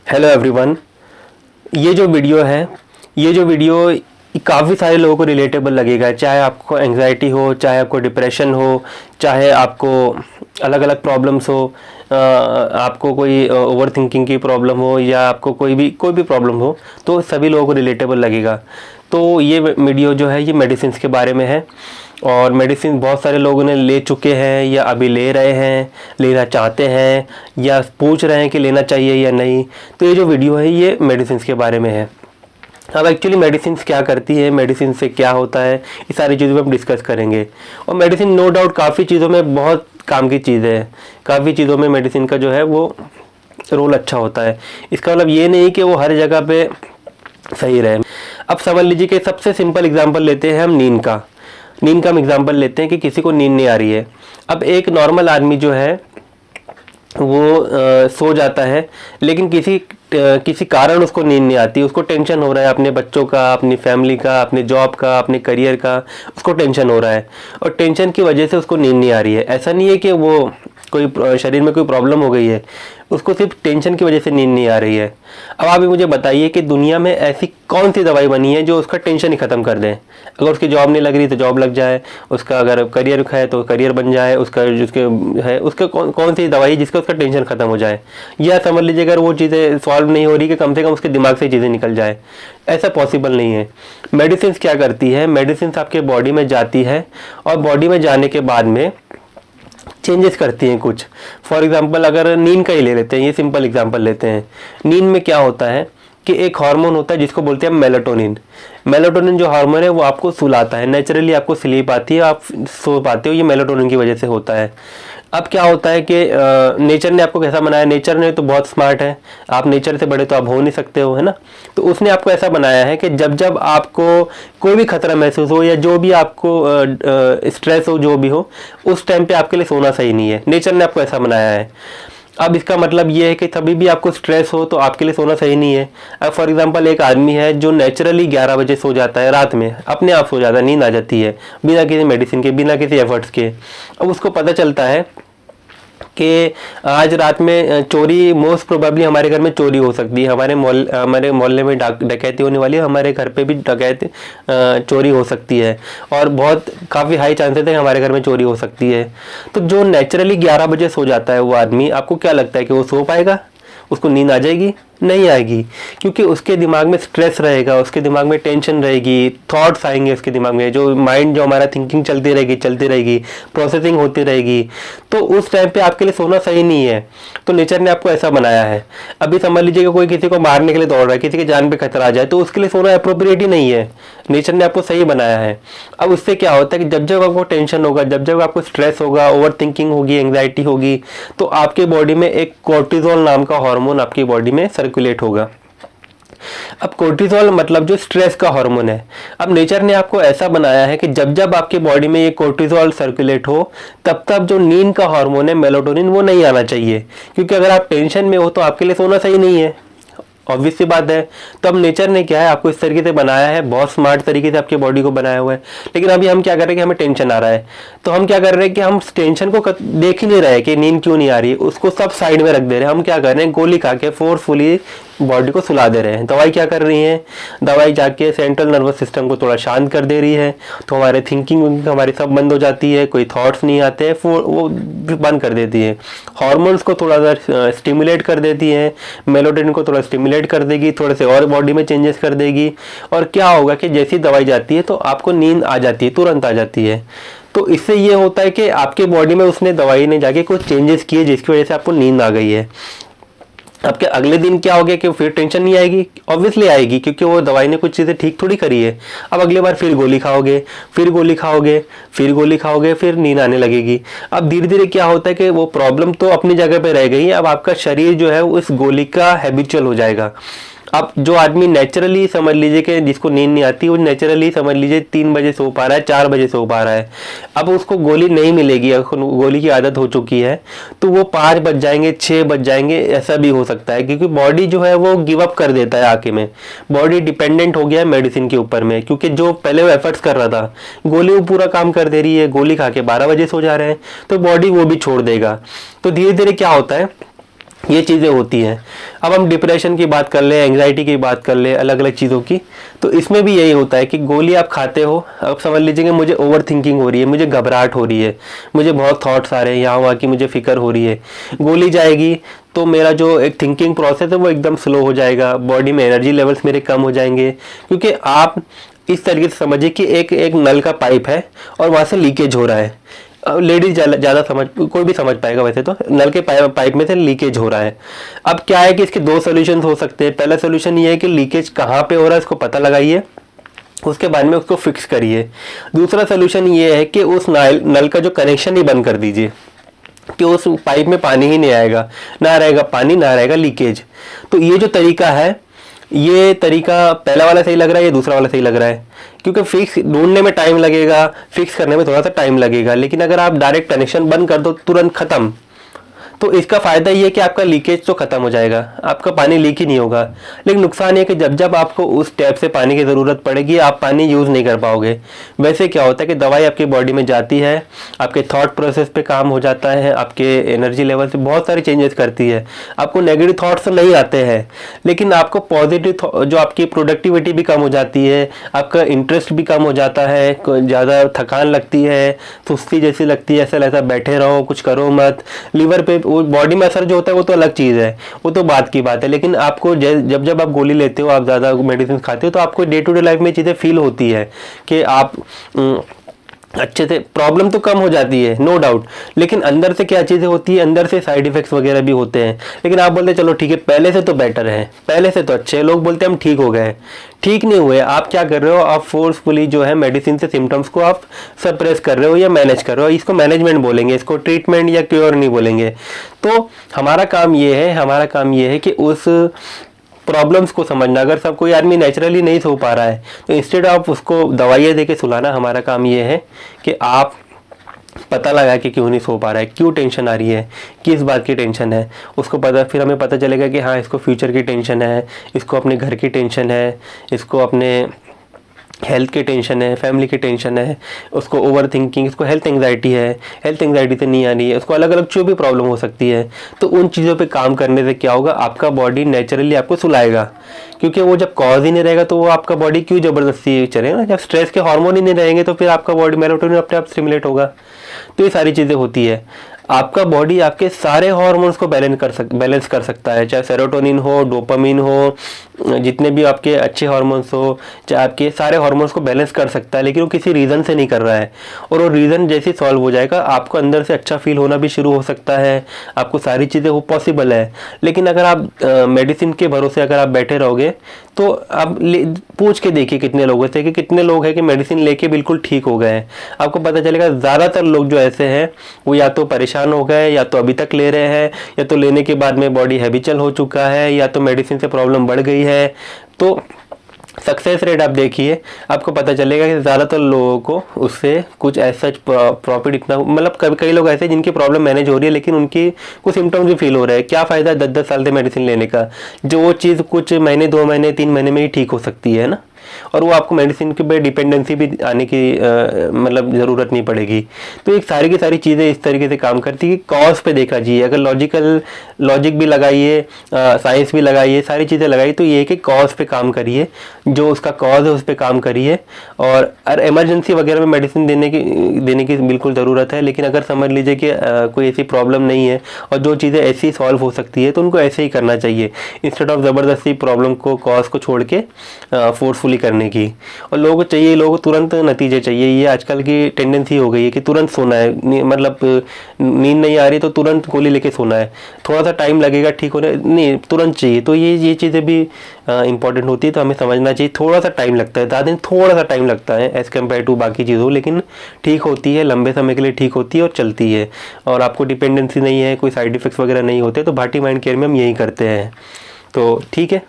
Hello everyone. ये जो video काफ़ी सारे लोगों को रिलेटेबल लगेगा, चाहे आपको एंग्जाइटी हो, चाहे आपको डिप्रेशन हो, चाहे आपको अलग अलग प्रॉब्लम्स हो, आपको कोई ओवर थिंकिंग की प्रॉब्लम हो या आपको कोई भी प्रॉब्लम हो, तो सभी लोगों को रिलेटेबल लगेगा। तो ये वीडियो जो है ये मेडिसिन के बारे में है, और मेडिसिन बहुत सारे लोगों ने ले चुके हैं या अभी ले रहे हैं, लेना चाहते हैं या पूछ रहे हैं कि लेना चाहिए या नहीं। तो ये जो वीडियो है ये मेडिसिन के बारे में है। अब एक्चुअली मेडिसिन क्या करती है, मेडिसिन से क्या होता है, ये सारी चीज़ों पे हम डिस्कस करेंगे। और मेडिसिन नो डाउट काफ़ी चीज़ों में बहुत काम की चीज़ है, काफ़ी चीज़ों में मेडिसिन का जो है वो रोल अच्छा होता है। इसका मतलब ये नहीं कि वो हर जगह पे सही रहे। अब समझ लीजिए कि सबसे सिंपल एग्जांपल लेते हैं हम नींद का हम एग्जांपल लेते हैं कि किसी को नींद नहीं आ रही है। अब एक नॉर्मल आदमी जो है वो सो जाता है, लेकिन किसी कारण उसको नींद नहीं आती, उसको टेंशन हो रहा है अपने बच्चों का, अपनी फैमिली का, अपने जॉब का, अपने करियर का, उसको टेंशन हो रहा है और टेंशन की वजह से उसको नींद नहीं आ रही है। ऐसा नहीं है कि वो कोई शरीर में कोई प्रॉब्लम हो गई है, उसको सिर्फ टेंशन की वजह से नींद नहीं आ रही है। अब आप मुझे बताइए कि दुनिया में ऐसी कौन सी दवाई बनी है जो उसका टेंशन ही ख़त्म कर दे। अगर उसकी जॉब नहीं लग रही तो जॉब लग जाए, उसका अगर करियर है तो करियर बन जाए, उसका जिसके है उसका कौन सी दवाई है जिसका उसका टेंशन ख़त्म हो जाए। या समझ लीजिए अगर वो चीज़ें सॉल्व नहीं हो रही कि कम से कम उसके दिमाग से चीज़ें निकल जाए, ऐसा पॉसिबल नहीं है। मेडिसिन क्या करती है, मेडिसिन आपके बॉडी में जाती है और बॉडी में जाने के बाद में चेंजेस करती हैं कुछ। फॉर एग्जांपल अगर नींद का ही ले लेते हैं, ये सिंपल एग्जांपल लेते हैं। नींद में क्या होता है कि एक हार्मोन होता है जिसको बोलते हैं मेलाटोनिन। मेलाटोनिन जो हार्मोन है वो आपको सुलाता है, नेचुरली आपको स्लीप आती है, आप सो पाते हो, ये मेलाटोनिन की वजह से होता है। अब क्या होता है कि नेचर ने आपको कैसा बनाया, नेचर ने तो बहुत स्मार्ट है, आप नेचर से बड़े तो आप हो नहीं सकते हो, है ना। तो उसने आपको ऐसा बनाया है कि जब जब आपको कोई भी खतरा महसूस हो या जो भी आपको स्ट्रेस हो, जो भी हो, उस टाइम पे आपके लिए सोना सही नहीं है। नेचर ने आपको ऐसा बनाया है। अब इसका मतलब ये है कि कभी भी आपको स्ट्रेस हो तो आपके लिए सोना सही नहीं है। अब फॉर एग्जांपल एक आदमी है जो नेचुरली 11 बजे सो जाता है, रात में अपने आप सो जाता है, नींद आ जाती है बिना किसी मेडिसिन के, बिना किसी एफर्ट्स के। अब उसको पता चलता है कि आज रात में चोरी, मोस्ट प्रोबेबली हमारे घर में चोरी हो सकती है, हमारे मोहल्ले में डकैती होने वाली है, हमारे घर पे भी डकैती चोरी हो सकती है और बहुत काफ़ी हाई चांसेस है हमारे घर में चोरी हो सकती है। तो जो नेचुरली 11 बजे सो जाता है वो आदमी, आपको क्या लगता है कि वो सो पाएगा, उसको नींद आ जाएगी? नहीं आएगी, क्योंकि उसके दिमाग में स्ट्रेस रहेगा, उसके दिमाग में टेंशन रहेगी, थॉट्स आएंगे उसके दिमाग में, जो माइंड जो हमारा थिंकिंग चलती रहेगी, प्रोसेसिंग होती रहेगी। तो उस टाइम पे आपके लिए सोना सही नहीं है। तो नेचर ने आपको ऐसा बनाया है। अभी समझ लीजिए कि कोई किसी को मारने के लिए दौड़ रहा है, किसी की जान पे खतरा आ जाए, तो उसके लिए सोना अप्रोप्रिएट ही नहीं है। नेचर ने आपको सही बनाया है। अब उससे क्या होता है कि जब जब आपको टेंशन होगा, जब जब आपको स्ट्रेस होगा, ओवर थिंकिंग होगी, एंग्जाइटी होगी, तो आपके बॉडी में एक कोर्टिजोल नाम का हार्मोन आपकी बॉडी में सर्कुलेट होगा। अब कोर्टिसोल मतलब जो स्ट्रेस का हार्मोन है। अब नेचर ने आपको ऐसा बनाया है कि जब जब आपके बॉडी में ये कोर्टिसोल सर्कुलेट हो, तब तब जो नींद का हार्मोन है मेलाटोनिन, वो नहीं आना चाहिए, क्योंकि अगर आप टेंशन में हो तो आपके लिए सोना सही नहीं है, ऑब्वियस सी बात है। तो अब नेचर ने क्या है, आपको इस तरीके से बनाया है, बहुत स्मार्ट तरीके से आपकी बॉडी को बनाया हुआ है। लेकिन अभी हम क्या कर रहे हैं कि हमें टेंशन आ रहा है, तो हम क्या कर रहे हैं कि हम टेंशन को देख ही नहीं रहे कि नींद क्यों नहीं आ रही, उसको सब साइड में रख दे रहे हैं। हम क्या कर रहे हैं, गोली खा के फोर्सफुली बॉडी को सुला दे रहे हैं। दवाई क्या कर रही है, दवाई जाके सेंट्रल नर्वस सिस्टम को थोड़ा शांत कर दे रही है, तो हमारे थिंकिंग हमारी सब बंद हो जाती है, कोई थॉट्स नहीं आते हैं, वो बंद कर देती है। हार्मोन्स को थोड़ा सा स्टिमुलेट कर देती है, मेलाटोनिन को थोड़ा स्टिमुलेट कर देगी, थोड़े से और बॉडी में चेंजेस कर देगी। और क्या होगा कि जैसी दवाई जाती है तो आपको नींद आ जाती है, तुरंत आ जाती है। तो इससे ये होता है कि आपके बॉडी में उसने दवाई ने जाके कुछ चेंजेस किए जिसकी वजह से आपको नींद आ गई है। आपके अगले दिन क्या हो गया कि फिर टेंशन नहीं आएगी, ऑब्वियसली आएगी, क्योंकि वो दवाई ने कुछ चीज़ें ठीक थोड़ी करी है। अब अगली बार फिर गोली खाओगे, फिर गोली खाओगे, फिर गोली खाओगे, फिर नींद आने लगेगी। अब धीरे धीरे क्या होता है कि वो प्रॉब्लम तो अपनी जगह पे रह गई है, अब आपका शरीर जो है उस गोली का हैबिचुअल हो जाएगा। अब जो आदमी नेचुरली समझ लीजिए कि जिसको नींद नहीं आती, वो नेचुरली समझ लीजिए 3 बजे सो पा रहा है, 4 बजे सो पा रहा है, अब उसको गोली नहीं मिलेगी, अगर गोली की आदत हो चुकी है तो वो 5 बज जाएंगे, 6 बज जाएंगे, ऐसा भी हो सकता है, क्योंकि बॉडी जो है वो गिव अप कर देता है आके में। बॉडी डिपेंडेंट हो गया है मेडिसिन के ऊपर में, क्योंकि जो पहले वो एफर्ट्स कर रहा था, गोली वो पूरा काम कर दे रही है, गोली खा के 12 बजे सो जा रहे हैं, तो बॉडी वो भी छोड़ देगा। तो धीरे धीरे क्या होता है ये चीज़ें होती हैं। अब हम डिप्रेशन की बात कर ले, एंग्जाइटी की बात कर ले, अलग अलग चीज़ों की, तो इसमें भी यही होता है कि गोली आप खाते हो, अब समझ लीजिए कि मुझे ओवर थिंकिंग हो रही है, मुझे घबराहट हो रही है, मुझे बहुत थॉट्स आ रहे हैं, यहाँ वहाँ की मुझे फिक्र हो रही है। गोली जाएगी तो मेरा जो एक थिंकिंग प्रोसेस है वो एकदम स्लो हो जाएगा, बॉडी में एनर्जी लेवल्स मेरे कम हो जाएंगे। क्योंकि आप इस तरीके से समझिए कि एक एक नल का पाइप है और वहाँ से लीकेज हो रहा है। लेडीज ज़्यादा समझ, कोई भी समझ पाएगा वैसे तो, नल के पाइप में से लीकेज हो रहा है। अब क्या है कि इसके दो सोल्यूशन हो सकते हैं। पहला सोल्यूशन ये है कि लीकेज कहाँ पे हो रहा है इसको पता लगाइए, उसके बाद में उसको फिक्स करिए। दूसरा सोल्यूशन ये है कि उस नल का जो कनेक्शन ही बंद कर दीजिए कि उस पाइप में पानी ही नहीं आएगा, ना रहेगा पानी ना रहेगा लीकेज। तो ये जो तरीका है, ये तरीका पहला वाला सही लग रहा है, ये दूसरा वाला सही लग रहा है। क्योंकि फिक्स ढूंढने में टाइम लगेगा, फिक्स करने में थोड़ा सा टाइम लगेगा, लेकिन अगर आप डायरेक्ट कनेक्शन बंद कर दो तुरंत खत्म, तो इसका फायदा ये है कि आपका लीकेज तो खत्म हो जाएगा, आपका पानी लीक ही नहीं होगा। लेकिन नुकसान ये है कि जब जब आपको उस टैप से पानी की ज़रूरत पड़ेगी आप पानी यूज़ नहीं कर पाओगे। वैसे क्या होता है कि दवाई आपकी बॉडी में जाती है, आपके थॉट प्रोसेस पे काम हो जाता है, आपके एनर्जी लेवल से बहुत सारे चेंजेस करती है। आपको नेगेटिव थॉट्स तो नहीं आते हैं, लेकिन आपको पॉजिटिव जो आपकी प्रोडक्टिविटी भी कम हो जाती है, आपका इंटरेस्ट भी कम हो जाता है, ज़्यादा थकान लगती है, सुस्ती जैसी लगती है, ऐसा लगता है बैठे रहो कुछ करो मत। लीवर पे वो बॉडी में असर जो होता है वो तो अलग चीज़ है, वो तो बात की बात है। लेकिन आपको जब जब आप गोली लेते हो, आप ज़्यादा मेडिसिन खाते हो, तो आपको डे टू डे लाइफ में चीज़ें फील होती है कि आप अच्छे से, प्रॉब्लम तो कम हो जाती है नो डाउट, लेकिन अंदर से क्या चीज़ें होती है, अंदर से साइड इफेक्ट्स वगैरह भी होते हैं। लेकिन आप बोलते चलो ठीक है पहले से तो बेटर है, पहले से तो अच्छे, लोग बोलते हैं हम ठीक हो गए, ठीक नहीं हुए। आप क्या कर रहे हो, आप फोर्सफुली जो है मेडिसिन से सिम्टम्स को आप सप्रेस कर रहे हो या मैनेज कर रहे हो। इसको मैनेजमेंट बोलेंगे, इसको ट्रीटमेंट या क्योर नहीं बोलेंगे। तो हमारा काम ये है कि उस प्रॉब्लम्स को समझना। अगर सब कोई आदमी नेचुरली नहीं सो पा रहा है तो इंस्टेड ऑफ उसको दवाइयाँ दे के सुलाना, हमारा काम ये है कि आप पता लगा कि क्यों नहीं सो पा रहा है, क्यों टेंशन आ रही है, किस बात की टेंशन है, उसको पता, फिर हमें पता चलेगा कि हाँ इसको फ्यूचर की टेंशन है, इसको अपने घर की टेंशन है, इसको अपने हेल्थ की टेंशन है, फैमिली की टेंशन है, उसको ओवर थिंकिंग, इसको हेल्थ एंग्जाइटी है, हेल्थ एंग्जाइटी से नहीं आ रही है, उसको अलग अलग जो भी प्रॉब्लम हो सकती है। तो उन चीज़ों पे काम करने से क्या होगा, आपका बॉडी नेचुरली आपको सुलाएगा। क्योंकि वो जब कॉज ही नहीं रहेगा तो वो आपका बॉडी क्यों ज़बरदस्ती चलेगा ना। जब स्ट्रेस के हार्मोन ही नहीं रहेंगे तो फिर आपका बॉडी मेलाटोनिन अपने आप स्टिमुलेट होगा। तो ये सारी चीज़ें होती है। आपका बॉडी आपके सारे हार्मोन्स को बैलेंस कर सकता है, चाहे सेरोटोनिन हो, डोपामिन हो, जितने भी आपके अच्छे हार्मोन्स हो, चाहे आपके सारे हार्मोन्स को बैलेंस कर सकता है। लेकिन वो किसी रीज़न से नहीं कर रहा है, और वो रीज़न जैसे सॉल्व हो जाएगा आपको अंदर से अच्छा फील होना भी शुरू हो सकता है, आपको सारी चीज़ें वो पॉसिबल है। लेकिन अगर आप मेडिसिन के भरोसे अगर आप बैठे रहोगे तो आप पूछ के देखिए कितने लोगों से कि कितने लोग हैं कि मेडिसिन लेके बिल्कुल ठीक हो गए हैं। आपको पता चलेगा ज़्यादातर लोग जो ऐसे हैं वो या तो परेशान हो गए, या तो अभी तक ले रहे हैं, या तो लेने के बाद में बॉडी हैबिचुअल हो चुका है, या तो मेडिसिन से प्रॉब्लम बढ़ गई है। तो सक्सेस रेट आप देखिए, आपको पता चलेगा कि ज़्यादातर लोगों को उससे कुछ ऐसा प्रॉफिट इतना, मतलब कई लोग ऐसे जिनकी प्रॉब्लम मैनेज हो रही है लेकिन उनकी कुछ सिम्टम्स भी फील हो रहे हैं। क्या फ़ायदा 10-10 साल से मेडिसिन लेने का, जो वो चीज़ कुछ महीने, 2 महीने, 3 महीने में ही ठीक हो सकती है ना। और वो आपको मेडिसिन के पे डिपेंडेंसी भी आने की मतलब ज़रूरत नहीं पड़ेगी। तो एक सारी की सारी चीज़ें इस तरीके से काम करती है कि कॉज पे देखा जाइए। अगर लॉजिक भी लगाइए, साइंस भी लगाइए, सारी चीज़ें लगाइए, तो ये है कि कॉज पे काम करिए, जो उसका कॉज है उस पर काम करिए। और इमरजेंसी वगैरह में मेडिसिन देने की बिल्कुल ज़रूरत है। लेकिन अगर समझ लीजिए कि कोई ऐसी प्रॉब्लम नहीं है और जो चीज़ें ऐसी सॉल्व हो सकती है तो उनको ऐसे ही करना चाहिए, इंस्टेड ऑफ ज़बरदस्ती प्रॉब्लम को, कॉज को छोड़ के फोर्सफुली करने की। और लोगों को चाहिए, लोगों को तुरंत नतीजे चाहिए। ये आजकल की टेंडेंसी हो गई है कि तुरंत सोना है, मतलब नींद नहीं आ रही तो तुरंत गोली लेके सोना है, थोड़ा सा टाइम लगेगा ठीक होने, नहीं तुरंत चाहिए। तो ये चीज़ें भी इंपॉर्टेंट होती है। तो हमें समझना चाहिए थोड़ा सा टाइम लगता है, ज़्यादा थोड़ा सा टाइम लगता है एज़ कम्पेयर टू बाकी चीज़ों, लेकिन ठीक होती है, लंबे समय के लिए ठीक होती है और चलती है। और आपको डिपेंडेंसी नहीं है, कोई साइड इफेक्ट्स वगैरह नहीं होते। तो भाटी माइंड केयर में हम यही करते हैं। तो ठीक है।